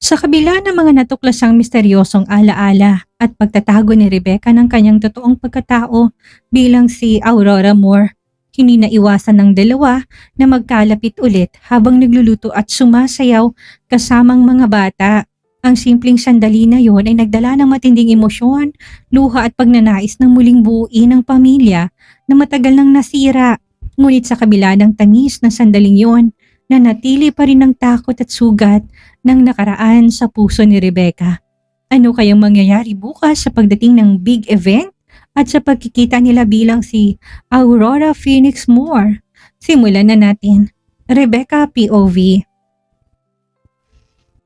Sa kabila ng mga natuklasang misteryosong alaala at pagtatago ni Rebecca ng kanyang totoong pagkatao bilang si Aurora Moore, hindi naiwasan ng dalawa na magkalapit ulit habang nagluluto at sumasayaw kasamang mga bata. Ang simpleng sandali na yon ay nagdala ng matinding emosyon, luha at pagnanais ng muling buuin ng pamilya na matagal nang nasira. Ngunit sa kabila ng tamis ng sandaling yon, nanatili pa rin ang takot at sugat ng nakaraan sa puso ni Rebecca. Ano kayang mangyayari bukas sa pagdating ng big event at sa pagkikita nila bilang si Aurora Phoenix Moore? Simulan na natin. Rebecca POV.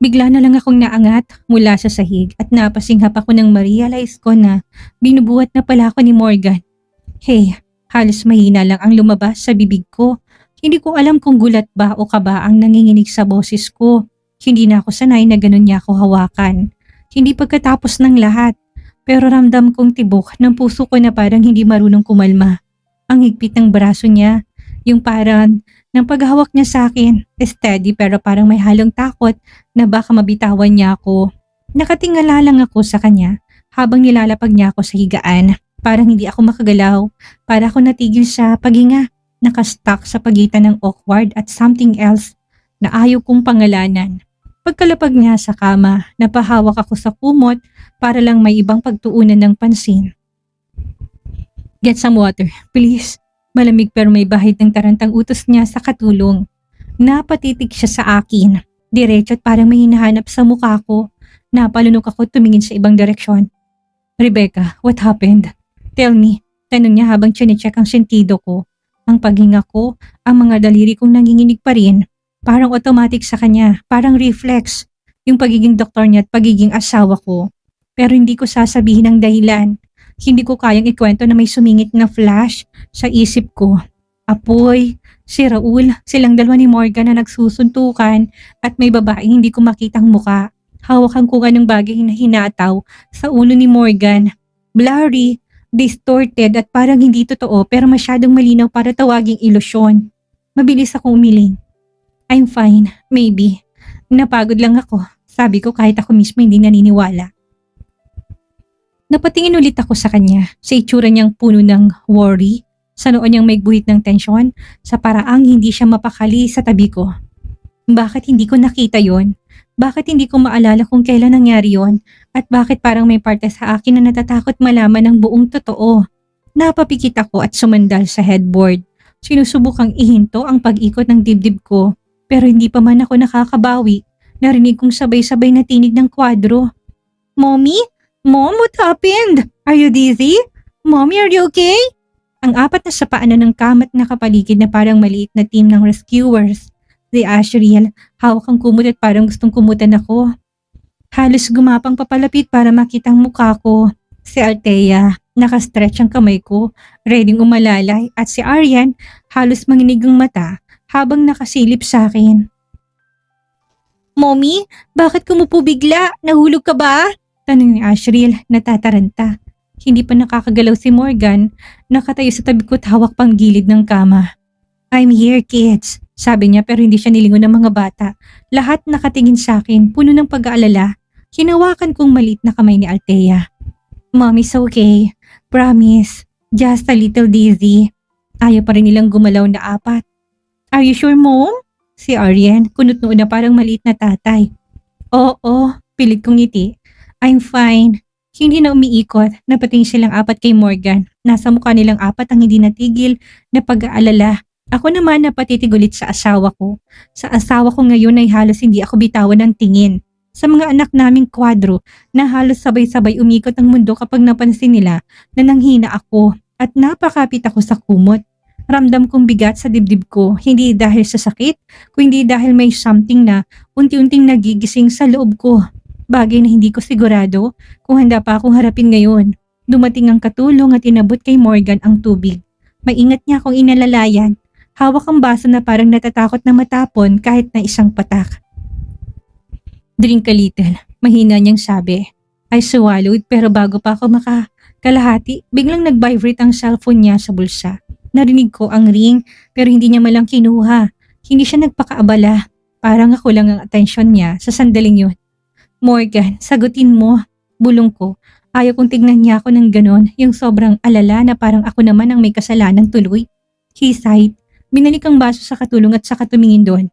Bigla na lang akong naangat mula sa sahig at napasinghap ako nang ma-realize ko na binubuhat na pala ako ni Morgan. Hey, halos mahina lang ang lumabas sa bibig ko. Hindi ko alam kung gulat ba o kaba ang nanginginig sa boses ko. Hindi na ako sanay na ganun niya ako hawakan. Hindi pagkatapos ng lahat, pero ramdam kong tibok ng puso ko na parang hindi marunong kumalma. Ang higpit ng braso niya, yung parang ng paghawak niya sa akin, steady pero parang may halong takot na baka mabitawan niya ako. Nakatingala lang ako sa kanya habang nilalapag niya ako sa higaan. Parang hindi ako makagalaw, para ako natigil sa paghinga, nakastuck sa pagitan ng awkward at something else na ayaw kong pangalanan. Pagkalapag niya sa kama, napahawak ako sa kumot para lang may ibang pagtuunan ng pansin. Get some water, please. Malamig pero may bahid ng tarantang utos niya sa katulong. Napatitig siya sa akin. Diretso at parang may hinahanap sa mukha ko. Napalunok ako tumingin sa ibang direksyon. Rebecca, what happened? Tell me, tanong niya habang chinecheck ang sentido ko. Ang paghinga ko, ang mga daliri kong nanginginig pa rin. Parang automatic sa kanya, parang reflex. Yung pagiging doktor niya at pagiging asawa ko. Pero hindi ko sasabihin ang dahilan. Hindi ko kayang ikwento na may sumingit na flash sa isip ko. Apoy, si Raul, silang dalawa ni Morgan na nagsusuntukan at may babaeng hindi ko makitang muka. Hawakan ko anong bagay na hinataw sa ulo ni Morgan. Blurry, distorted at parang hindi totoo pero masyadong malinaw para tawaging ilusyon. Mabilis akong umiling. I'm fine, maybe. Napagod lang ako. Sabi ko kahit ako mismo hindi naniniwala. Napatingin ulit ako sa kanya, sa itsura niyang puno ng worry, sa noon niyang may guhit ng tensyon, sa paraang hindi siya mapakali sa tabi ko. Bakit hindi ko nakita yon? Bakit hindi ko maalala kung kailan nangyari yon? At bakit parang may parte sa akin na natatakot malaman ang buong totoo? Napapikit ako at sumandal sa headboard. Sinusubukang ihinto ang pag-ikot ng dibdib ko, pero hindi pa man ako nakakabawi. Narinig kong sabay-sabay na tinig ng kwadro. Mommy? Mom, what happened? Are you dizzy? Mommy, are you okay? Ang apat na sapaanan ng kamat na kapaligid na parang maliit na team ng rescuers. Si Ashriel, hawak ang kumot at parang gustong kumutan ako. Halos gumapang papalapit para makita ang mukha ko. Si Althea, nakastretch ang kamay ko, ready umalalay, at si Aryan, halos manginig ang mata habang nakasilip sa akin. Mommy, bakit kumupo bigla? Nahulog ka ba? Tanong ni Ashriel, natataranta. Hindi pa nakakagalaw si Morgan, nakatayo sa tabi ko at hawak pang gilid ng kama. I'm here, kids, sabi niya pero hindi siya nilingon ng mga bata. Lahat nakatingin sa akin, puno ng pag-aalala. Hinawakan kong maliit na kamay ni Althea. Mommy's okay, promise, just a little dizzy. Ayaw pa rin nilang gumalaw na apat. Are you sure, Mom? Si Aryan, kunot noon na parang maliit na tatay. Oo, pilit kong ngiti. I'm fine. Hindi na umiikot, napating silang apat kay Morgan. Nasa mukha nilang apat ang hindi natigil na pag-aalala. Ako naman napatitig ulit sa asawa ko. Sa asawa ko ngayon ay halos hindi ako bitawan ng tingin. Sa mga anak naming kwadro na halos sabay-sabay umikot ang mundo kapag napansin nila na nanghina ako at napakapit ako sa kumot. Ramdam kong bigat sa dibdib ko, hindi dahil sa sakit, kundi dahil may something na unti-unting nagigising sa loob ko. Bagay na hindi ko sigurado kung handa pa akong harapin ngayon. Dumating ang katulong at inabot kay Morgan ang tubig. Maingat niya akong inalalayan. Hawak ang baso na parang natatakot na matapon kahit na isang patak. Drink a little, mahina niyang sabi. I swallowed pero bago pa ako makakalahati, biglang nag-vibrate ang cellphone niya sa bulsa. Narinig ko ang ring pero hindi niya malang kinuha. Hindi siya nagpakaabala. Parang ako lang ang atensyon niya sa sandaling yun. Morgan, sagutin mo. Bulong ko. Ayaw kong tignan niya ako ng ganon, yung sobrang alala na parang ako naman ang may kasalanan tuloy. He sighed. Binalik ang baso sa katulong at saka tumingin doon.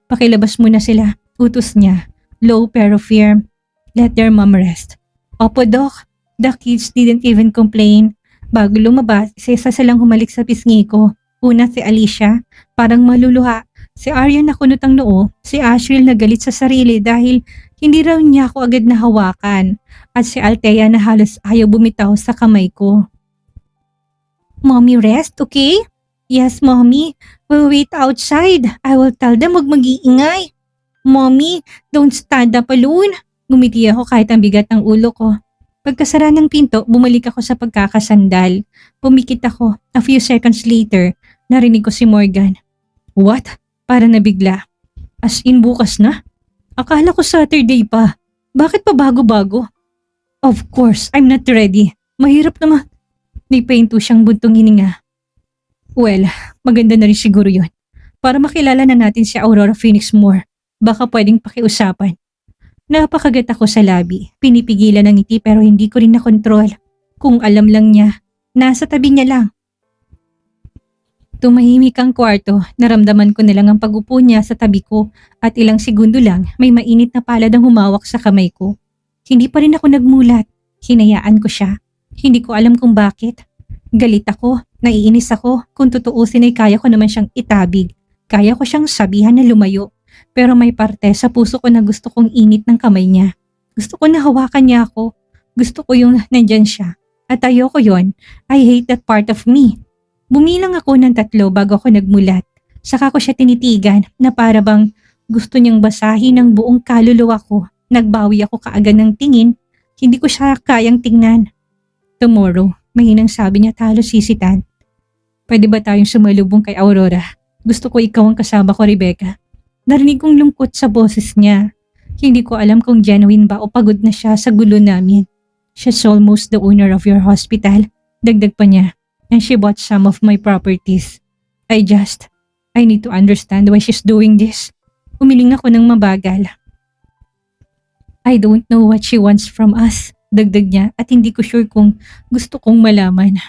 Pakilabas mo na sila. Utos niya. Low pero firm. Let their mom rest. Opo, Doc. The kids didn't even complain. Bago lumabas, isa silang humalik sa pisngi ko. Una si Alicia, parang maluluha. Si Arya nakunot ang noo. Si Asriel nagalit sa sarili dahil hindi raw niya ako agad nahawakan. At si Althea na halos ayaw bumitaw sa kamay ko. Mommy, rest, okay? Yes, Mommy. We'll wait outside. I will tell them huwag mag-iingay. Mommy, don't stand up alone. Ngumiti ako kahit ang bigat ng ulo ko. Pagkasara ng pinto, bumalik ako sa pagkakasandal. Pumikit ako. A few seconds later, narinig ko si Morgan. What? Para nabigla. As in bukas na? Akala ko Saturday pa. Bakit pa bago-bago? Of course, I'm not ready. Mahirap naman. Nipahinto siyang buntong hininga. Well, maganda na rin siguro yun. Para makilala na natin si Aurora Phoenix more. Baka pwedeng pakiusapan. Napakagat ako sa labi. Pinipigilan ng ngiti pero hindi ko rin nakontrol. Kung alam lang niya, nasa tabi niya lang. Tumahimik ang kwarto, naramdaman ko na lang ang pag-upo niya sa tabi ko at ilang segundo lang may mainit na palad ang humawak sa kamay ko. Hindi pa rin ako nagmulat. Hinayaan ko siya. Hindi ko alam kung bakit. Galit ako, naiinis ako. Kung tutuusin ay kaya ko naman siyang itabig. Kaya ko siyang sabihan na lumayo. Pero may parte sa puso ko na gusto kong init ng kamay niya. Gusto ko na hawakan niya ako. Gusto ko yung nandyan siya. At ayoko yon. I hate that part of me. Bumilang ako ng 3 bago ako nagmulat. Saka ko siya tinitigan na para bang gusto niyang basahin ang buong kaluluwa ko. Nagbawi ako kaagad ng tingin. Hindi ko siya kayang tingnan. Tomorrow, mahinang sabi niya talo sisitan. Pwede ba tayong sumalubong kay Aurora? Gusto ko ikaw ang kasama ko, Rebecca. Narinig kong lungkot sa boses niya. Hindi ko alam kung genuine ba o pagod na siya sa gulo namin. She's almost the owner of your hospital. Dagdag pa niya. And she bought some of my properties. I need to understand why she's doing this. Umiling ako ng mabagal. I don't know what she wants from us. Dagdag niya at hindi ko sure kung gusto kong malaman.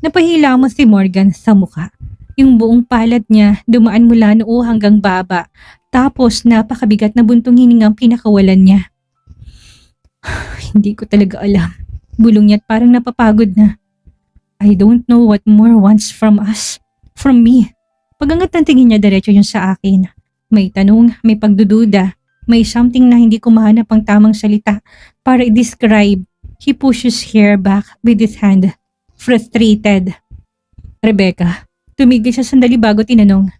Napahila mo si Morgan sa mukha. Yung buong palad niya dumaan mula noo hanggang baba. Tapos napakabigat na buntong hiningang pinakawalan niya. Hindi ko talaga alam. Bulong niya at parang napapagod na. I don't know what more wants from us. From me. Pagangat ng tingin niya diretso yun sa akin. May tanong, may pagdududa. May something na hindi ko mahanap ang tamang salita para i-describe. He pushes hair back with his hand. Frustrated. Rebecca. Tumigil siya sandali bago tinanong.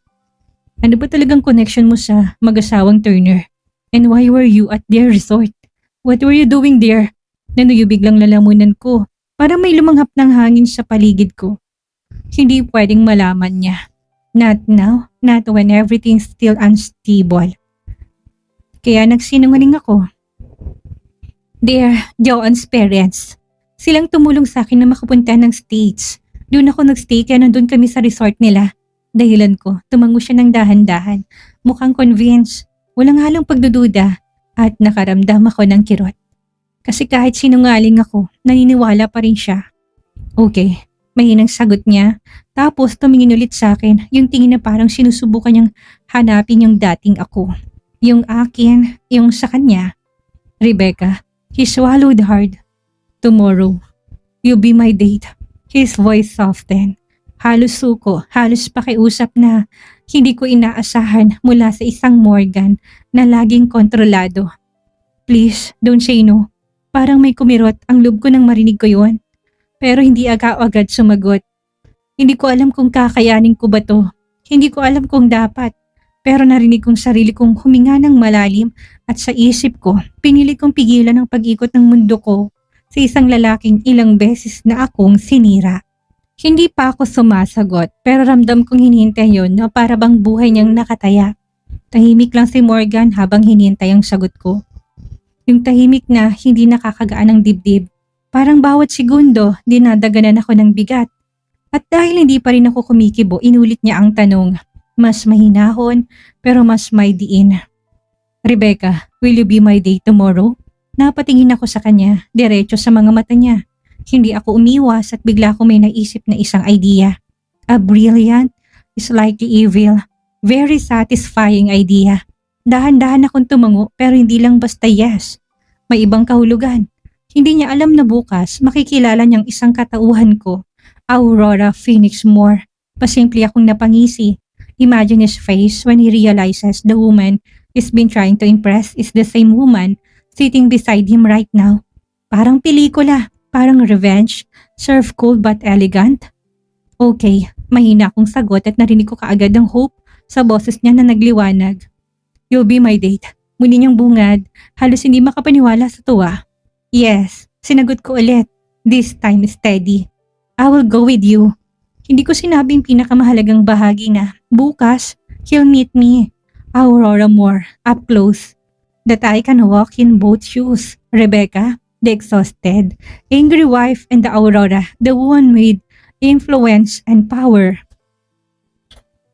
Ano ba talagang connection mo sa mag-asawang Turner? And why were you at their resort? What were you doing there? Nanuyo biglang lalamunan ko. Para may lumanghap ng hangin sa paligid ko. Hindi pwedeng malaman niya. Not now, not when everything's still unstable. Kaya nagsinungaling ako. They're Joan's parents. Silang tumulong sa akin na makapunta ng States. Doon ako nagstay kaya nandun kami sa resort nila. Dahilan ko, tumango siya ng dahan-dahan. Mukhang convinced, walang halong pagdududa at nakaramdam ako ng kirot. Kasi kahit sinungaling ako, naniniwala pa rin siya. Okay, mahinang sagot niya. Tapos tumingin ulit sa akin, yung tingin na parang sinusubukan niyang hanapin yung dating ako. Yung akin, yung sa kanya. Rebecca, he swallowed hard. Tomorrow, you'll be my date. His voice softened. Halos suko, halos pakiusap na hindi ko inaasahan mula sa isang Morgan na laging kontrolado. Please, don't say no. Parang may kumirot ang loob ko nang marinig ko yon. Pero hindi agad sumagot. Hindi ko alam kung kakayanin ko ba to. Hindi ko alam kung dapat. Pero narinig kong sarili kong huminga ng malalim at sa isip ko, pinili kong pigilan ang pag-ikot ng mundo ko sa isang lalaking ilang beses na akong sinira. Hindi pa ako sumasagot pero ramdam kong hinihintay yon na para bang buhay niyang nakataya. Tahimik lang si Morgan habang hinihintay ang sagot ko. Yung tahimik na hindi nakakagaan ng dibdib. Parang bawat segundo dinadaganan ako ng bigat. At dahil hindi pa rin ako kumikibo, inulit niya ang tanong. Mas mahinahon pero mas may diin. Rebecca, will you be my date tomorrow? Napatingin ako sa kanya, diretso sa mga mata niya. Hindi ako umiwas at bigla ko may naisip na isang idea. A brilliant, slightly evil, very satisfying idea. Dahan-dahan akong tumango pero hindi lang basta yes. May ibang kahulugan. Hindi niya alam na bukas makikilala niyang isang katauhan ko, Aurora Phoenix Moore. Pasimple akong napangisi. Imagine his face when he realizes the woman he's been trying to impress is the same woman sitting beside him right now. Parang pelikula, parang revenge, serve cold but elegant. Okay, mahina akong sagot at narinig ko kaagad ang hope sa boses niya na nagliwanag. You'll be my date. Muli niyang bungad, halos hindi makapaniwala sa tuwa. Yes, sinagot ko ulit. This time steady. I will go with you. Hindi ko sinabing pinakamahalagang bahagi na bukas, he'll meet me, Aurora Moore, up close. That I can walk in both shoes. Rebecca, the exhausted, angry wife, and the Aurora, the one with influence and power.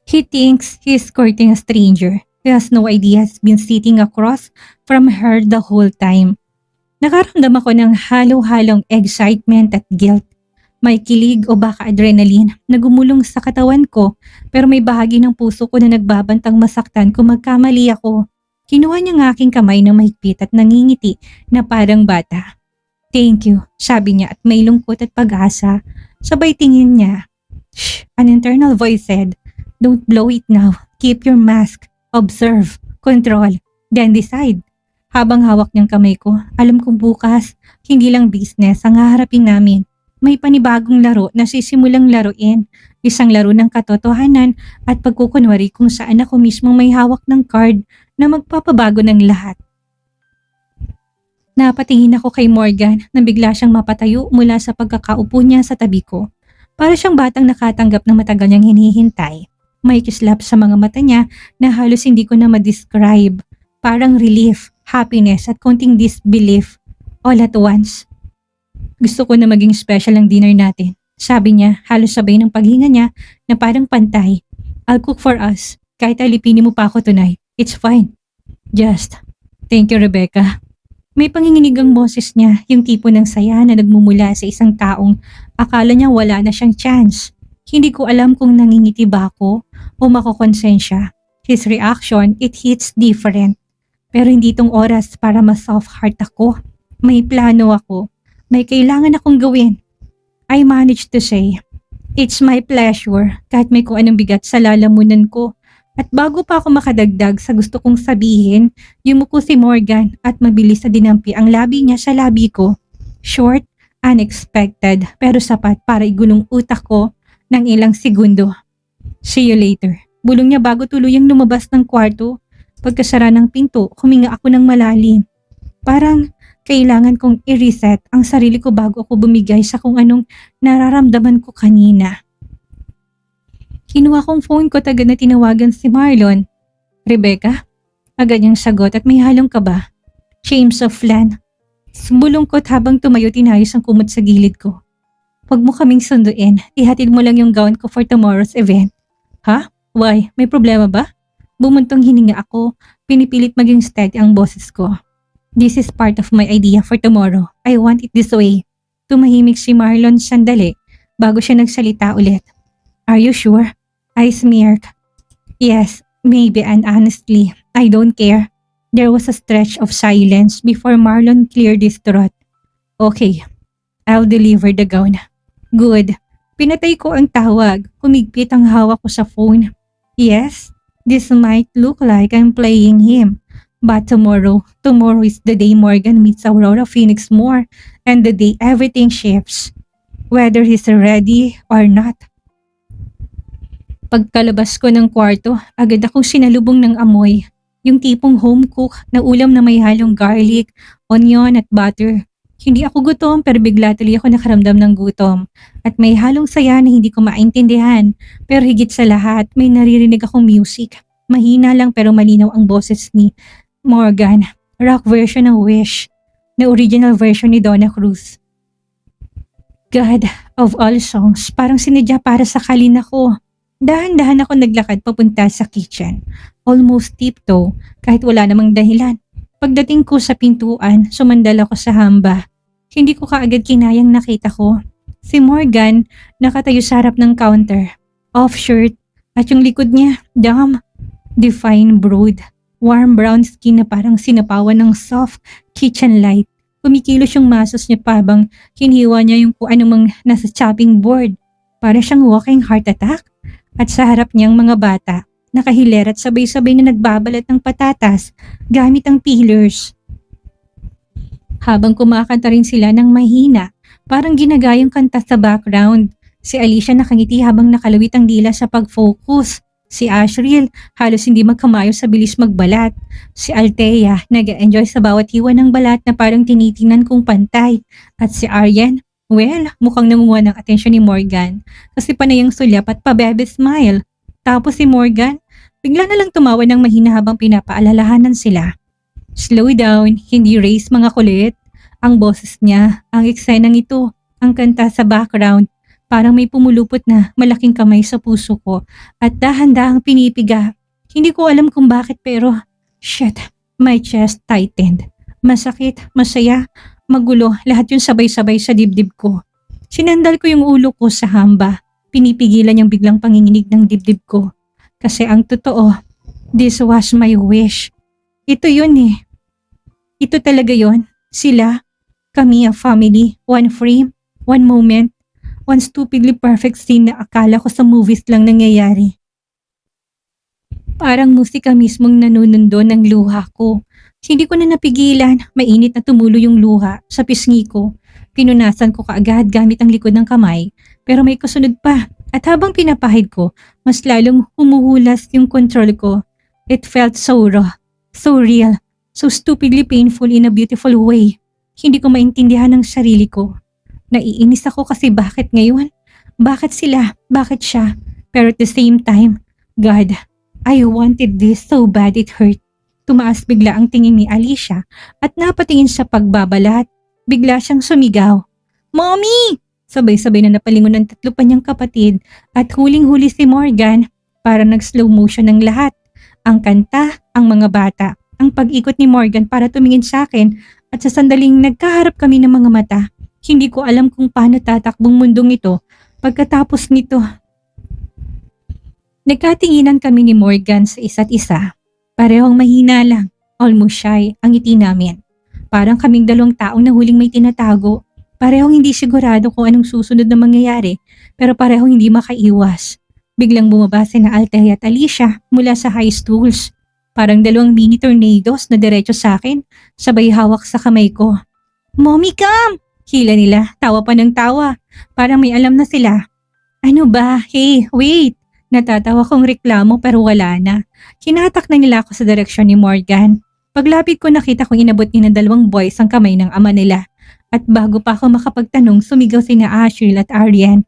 He thinks he's courting a stranger. He has no idea he's been sitting across from her the whole time. Nakaramdam ako ng halo-halong excitement at guilt. May kilig o baka adrenaline na gumulong sa katawan ko pero may bahagi ng puso ko na nagbabantang masaktan kung magkamali ako. Kinuha niya ng aking kamay na mahigpit at nangingiti na parang bata. Thank you, sabi niya at may lungkot at pag-asa. Sabay tingin niya. Shh, an internal voice said, don't blow it now. Keep your mask. Observe. Control. Then decide. Habang hawak niyang kamay ko, alam kong bukas, hindi lang business ang haharapin namin. May panibagong laro na sisimulang laruin. Isang laro ng katotohanan at pagkukunwari kung saan ako mismo may hawak ng card na magpapabago ng lahat. Napatingin ako kay Morgan na bigla siyang mapatayo mula sa pagkakaupo niya sa tabi ko. Para siyang batang nakatanggap ng matagal niyang hinihintay. May kislap sa mga mata niya na halos hindi ko na ma-describe. Parang relief, happiness at konting disbelief all at once. Gusto ko na maging special ang dinner natin. Sabi niya, halos sabay ng paghinga niya na parang pantay. I'll cook for us. Kahit alipinin mo pa ako tonight. It's fine. Just, thank you Rebecca. May panginginig ang boses niya, yung tipo ng saya na nagmumula sa isang taong akala niya wala na siyang chance. Hindi ko alam kung nangingiti ba ako o makokonsensya. His reaction, it hits different. Pero hindi itong oras para ma-soft heart ako. May plano ako. May kailangan akong gawin. I managed to say, it's my pleasure kahit may kung anong bigat sa lalamunan ko. At bago pa ako makadagdag sa gusto kong sabihin, yumuko si Morgan at mabilis na dinampi ang labi niya sa labi ko. Short, unexpected, pero sapat para igulong utak ko ng ilang segundo. See you later. Bulong niya bago tuluyang lumabas ng kwarto. Pagkasara ng pinto, huminga ako ng malalim. Parang kailangan kong i-reset ang sarili ko bago ako bumigay sa kung anong nararamdaman ko kanina. Kinuha kong phone ko agad na tinawagan si Marlon. Rebecca? Agad niyang sagot at may halong kaba. James of Lan. Sumulungkot habang tumayo tinayos ang kumot sa gilid ko. Huwag mo kaming sunduin. Ihatid mo lang yung gown ko for tomorrow's event. Ha? Why? May problema ba? Bumuntong hininga ako. Pinipilit maging steady ang boses ko. This is part of my idea for tomorrow. I want it this way. Tumahimik si Marlon sandali bago siya nagsalita ulit. Are you sure? I smirk. Yes, maybe and honestly, I don't care. There was a stretch of silence before Marlon cleared his throat. Okay, I'll deliver the gown. Good. Pinatay ko ang tawag. Humigpit ang hawak ko sa phone. Yes, this might look like I'm playing him. But tomorrow is the day Morgan meets Aurora Phoenix Moore and the day everything shifts. Whether he's ready or not. Pagkalabas ko ng kwarto, agad akong sinalubong ng amoy. Yung tipong home cook na ulam na may halong garlic, onion at butter. Hindi ako gutom pero bigla tuloy ako nakaramdam ng gutom. At may halong saya na hindi ko maintindihan. Pero higit sa lahat, may naririnig akong music. Mahina lang pero malinaw ang boses ni Morgan. Rock version ng Wish. Na original version ni Donna Cruz. God of all songs, parang sinadya para sa kalina ko. Dahan-dahan ako naglakad papunta sa kitchen. almost tiptoe kahit wala namang dahilan. Pagdating ko sa pintuan, sumandal ako sa hamba. Hindi ko kaagad kinayang nakita ko. Si Morgan nakatayo sa harap ng counter, off-shirt, at yung likod niya, define broad. Warm brown skin na parang sinapawan ng soft kitchen light. Kumikilos yung masos niya habang hiniwa niya yung kung anumang nasa chopping board. Para siyang walking heart attack. At sa harap niyang mga bata, nakahiler at sabay-sabay na nagbabalat ng patatas gamit ang peelers. Habang kumakanta rin sila ng mahina, parang ginagayang kanta sa background. Si Alicia nakangiti habang nakalawit ang dila sa pag-focus. Si Ashriel halos hindi magkamayo sa bilis magbalat. Si Althea nag-enjoy sa bawat hiwa ng balat na parang tinitingnan kong pantay. At si Aryan, mukhang nangunguha ng atensyon ni Morgan kasi panay ang sulyap at pabebe smile. Tapos si Morgan, bigla na lang tumawa ng mahina habang pinapaalalahanan sila. Slow down, hindi race mga kulit. Ang boses niya, ang eksenang ito, ang kanta sa background. Parang may pumulupot na malaking kamay sa puso ko at dahan-dahang pinipiga. Hindi ko alam kung bakit pero, shit, my chest tightened. Masakit, masaya, magulo, lahat yun sabay-sabay sa dibdib ko. Sinandal ko yung ulo ko sa hamba. Pinipigilan yung biglang panginginig ng dibdib ko. Kasi ang totoo, this was my wish. Ito yun eh. Ito talaga yun. Sila, kami a family, one frame, one moment. One stupidly perfect scene na akala ko sa movies lang nangyayari. Parang musika mismong nanunundo ng luha ko. Hindi ko na napigilan, mainit na tumulo yung luha sa pisngi ko. Pinunasan ko kaagad gamit ang likod ng kamay, pero may kasunod pa. At habang pinapahid ko, mas lalong humuhulas yung control ko. It felt so raw, so real, so stupidly painful in a beautiful way. Hindi ko maintindihan ang sarili ko. Naiinis ako kasi bakit ngayon? Bakit sila? Bakit siya? Pero at the same time, God, I wanted this so bad it hurt. Tumaas bigla ang tingin ni Alicia at napatingin sa pagbabalat. Bigla siyang sumigaw. Mommy! Sabay-sabay na napalingon ng tatlo pa niyang kapatid at huling-huli si Morgan para nag-slow motion ng lahat. Ang kanta, ang mga bata, ang pag-ikot ni Morgan para tumingin sa akin at sa sandaling nagkaharap kami ng mga mata. Hindi ko alam kung paano tatakbong mundong ito pagkatapos nito. Nagkatinginan kami ni Morgan sa isa't isa. Parehong mahina lang, almost shy ang ngiti namin. Parang kaming dalawang taong na huling may tinatago. Parehong hindi sigurado kung anong susunod na mangyayari pero parehong hindi makaiwas. Biglang bumaba sina Althea at Alicia mula sa high stools. Parang dalawang mini tornadoes na diretso sa akin, sabay hawak sa kamay ko. Mommy, come! Hila nila, tawa pa ng tawa. Parang may alam na sila. Ano ba? Hey, wait! Natatawa kong reklamo pero wala na. Kinatak na nila ako sa direksyon ni Morgan. Paglapit ko nakita kong inabot ni ng dalawang boys ang kamay ng ama nila. At bago pa ako makapagtanong, sumigaw sina Ashriel at Aryan.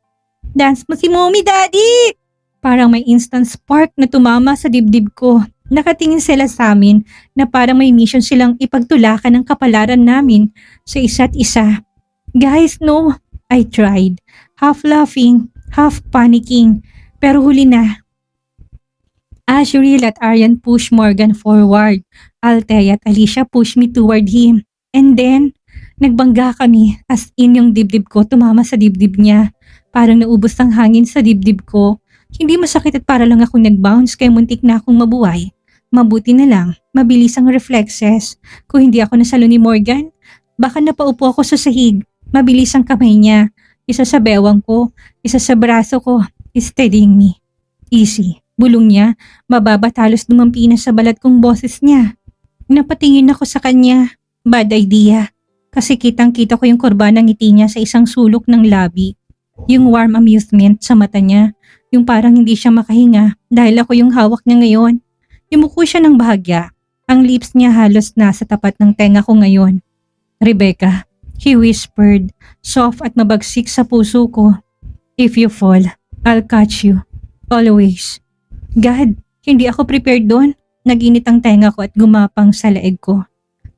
Dance mo si Mommy, Daddy! Parang may instant spark na tumama sa dibdib ko. Nakatingin sila sa amin na parang may mission silang ipagtulakan ng kapalaran namin sa isa't isa. Guys, no. I tried. Half laughing, half panicking. Pero huli na. Ashriel at Aryan pushed Morgan forward. Althea at Alicia pushed me toward him. And then, nagbangga kami as in yung dibdib ko tumama sa dibdib niya. Parang naubos ang hangin sa dibdib ko. Hindi masakit at para lang akong nag-bounce kaya muntik na akong mabuhay. Mabuti na lang, mabilis ang reflexes. Kung hindi ako nasalo ni Morgan, baka napaupo ako sa sahig. Mabilis ang kamay niya. Isa sa bewang ko, isa sa braso ko, steadying me. Easy. Bulong niya, mababa talos dumampi na sa balat kong boses niya. Napatingin ako sa kanya. Bad idea. Kasi kitang-kita ko yung kurba ng ngiti niya sa isang sulok ng labi. Yung warm amusement sa mata niya. Yung parang hindi siya makahinga dahil ako yung hawak niya ngayon. Yumuko siya ng bahagya. Ang lips niya halos nasa tapat ng tenga ko ngayon. Rebecca. He whispered, soft at mabagsik sa puso ko. If you fall, I'll catch you. Always. God, hindi ako prepared doon. Naginit ang tenga ko at gumapang sa leeg ko.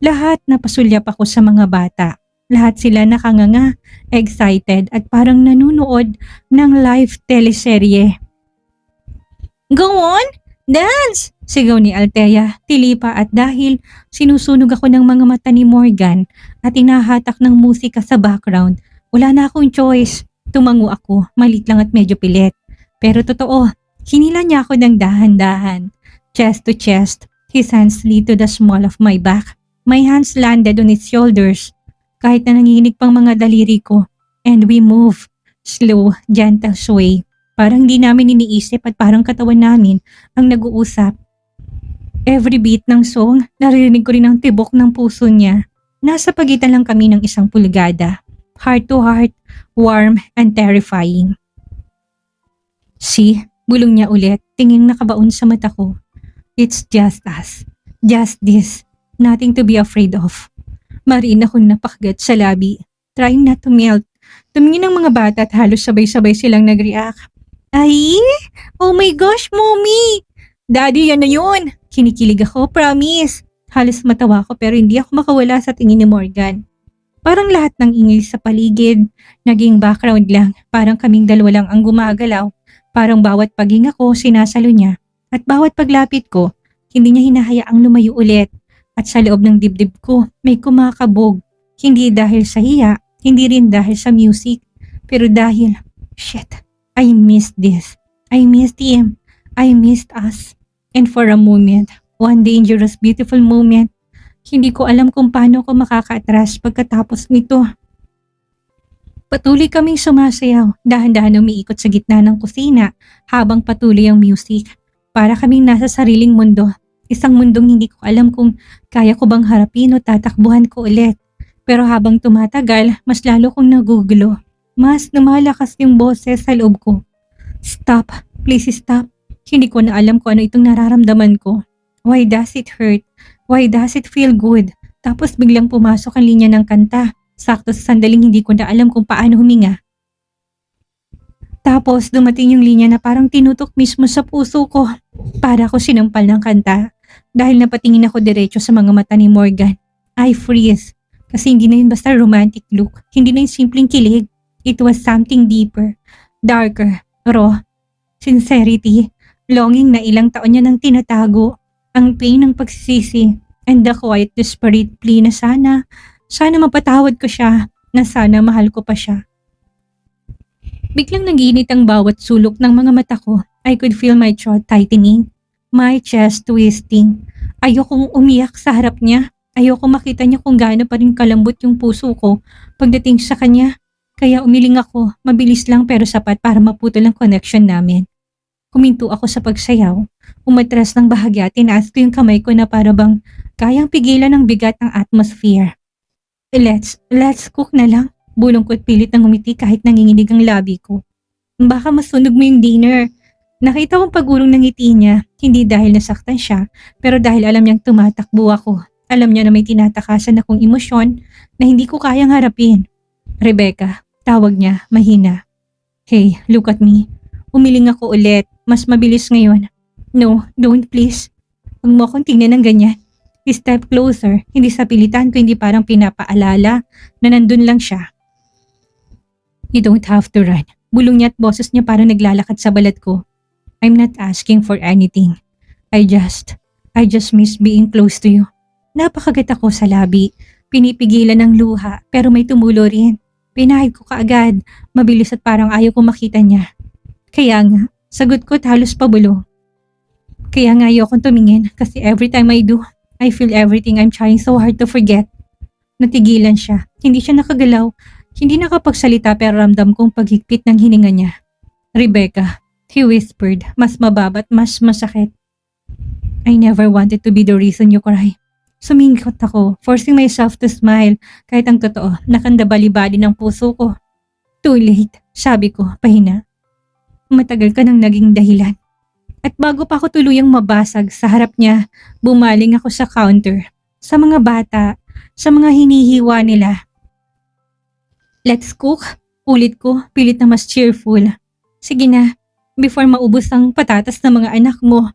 Lahat napasulyap ako sa mga bata. Lahat sila nakanganga, excited at parang nanunood ng live teleserye. Go on! Dance! Sigaw ni Althea, tilipa at dahil sinusunog ako ng mga mata ni Morgan at inahatak ng musika sa background, wala na akong choice. Tumango ako, malit lang at medyo pilit. Pero totoo, hinila niya ako ng dahan-dahan. Chest to chest, his hands slid to the small of my back. My hands landed on his shoulders. Kahit na nanginginig pang mga daliri ko. And we move. Slow, gentle sway. Parang di namin iniisip at parang katawan namin ang nag-uusap. Every beat ng song, naririnig ko rin ang tibok ng puso niya. Nasa pagitan lang kami ng 1 pulgada. Heart to heart, warm and terrifying. See, bulong niya ulit, tingin nakabaon sa mata ko. It's just us. Just this. Nothing to be afraid of. Mariin akong napakagat sa labi, trying not to melt. Tumingin ang mga bata at halos sabay-sabay silang nag-react. Ay! Oh my gosh, mommy! Daddy, yan na yun! Kinikilig ako, promise. Halos matawa ko pero hindi ako makawala sa tingin ni Morgan. Parang lahat ng ingay sa paligid, naging background lang. Parang kaming dalawa lang ang gumagalaw. Parang bawat paghinga ko, sinasalo niya. At bawat paglapit ko, hindi niya hinahayaang lumayo ulit. At sa loob ng dibdib ko, may kumakabog. Hindi dahil sa hiya, hindi rin dahil sa music. Pero dahil, shit, I missed this. I missed him. I missed us. And for a moment, one dangerous, beautiful moment, hindi ko alam kung paano ko makaka-atras pagkatapos nito. Patuloy kaming sumasayaw, dahan-dahan umiikot sa gitna ng kusina habang patuloy ang music. Para kaming nasa sariling mundo. Isang mundong hindi ko alam kung kaya ko bang harapin o tatakbuhan ko ulit. Pero habang tumatagal, mas lalo kong nagugulo. Mas lumalakas yung boses sa loob ko. Stop, please stop. Hindi ko na alam kung ano itong nararamdaman ko. Why does it hurt? Why does it feel good? Tapos biglang pumasok ang linya ng kanta. Sakto sa sandaling hindi ko na alam kung paano huminga. Tapos dumating yung linya na parang tinutok mismo sa puso ko. Para ako sinampal ng kanta. Dahil napatingin ako diretso sa mga mata ni Morgan. I freeze. Kasi hindi na yun basta romantic look. Hindi na yun simpleng kilig. It was something deeper, darker, raw. Sincerity, longing na ilang taon niya nang tinatago. Ang pain ng pagsisisi. And the quiet desperate plea na sana mapatawad ko siya. Na sana mahal ko pa siya. Biglang naginit ang bawat sulok ng mga mata ko. I could feel my throat tightening. My chest twisting. Ayokong umiyak sa harap niya. Ayoko makita niya kung gaano pa rin kalambot yung puso ko pagdating sa kanya. Kaya umiling ako, mabilis lang pero sapat para maputol ang connection namin. Huminto ako sa pagsayaw. Umatras ng bahagya, tinaas ko yung kamay ko na para bang kayang pigilan ng bigat ng atmosphere. Let's cook na lang. Bulong ko at pilit ng umiti kahit nanginginig ang labi ko. Baka masunog mo yung dinner. Nakita kong pag-urong ng ngiti niya, hindi dahil nasaktan siya, pero dahil alam niyang tumatakbo ako. Alam niya na may tinatakasan akong emosyon na hindi ko kayang harapin. Rebecca, tawag niya, mahina. Hey, look at me. Umiling ako ulit, mas mabilis ngayon. No, don't please. Huwag mo akong tingnan ng ganyan. Step closer, hindi sa pilitan ko, hindi parang pinapaalala na nandun lang siya. You don't have to run. Bulong niya at boses niya parang naglalakad sa balat ko. I'm not asking for anything. I just miss being close to you. Napakagat ako sa labi. Pinipigilan ng luha pero may tumulo rin. Pinahid ko kaagad, mabilis at parang ayaw ko makita niya. Kaya nga, sagot ko at halos pabulong. Kaya nga ayaw kong tumingin kasi every time I do, I feel everything I'm trying so hard to forget. Natigilan siya. Hindi siya nakagalaw. Hindi nakapagsalita pero ramdam kong paghigpit ng hininga niya. Rebecca, he whispered, mas mababa at mas masakit. I never wanted to be the reason you cry. Sumingkot ako, forcing myself to smile kahit ang totoo, nakandabali-bali ng puso ko. Too late, sabi ko, pahina. Matagal ka nang naging dahilan. At bago pa ako tuluyang mabasag sa harap niya, bumaling ako sa counter, sa mga bata, sa mga hinihiwa nila. Let's cook, ulit ko, pilit na mas cheerful. Sige na, before maubos ang patatas ng mga anak mo.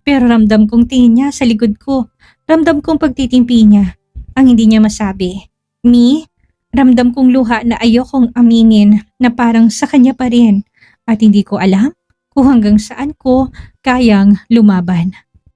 Pero ramdam kong tingin niya sa likod ko. Ramdam kong pagtitimpi niya. Ang hindi niya masabi. Me? Ramdam kong luha na ayokong aminin na parang sa kanya pa rin. At hindi ko alam kung hanggang saan ko kayang lumaban.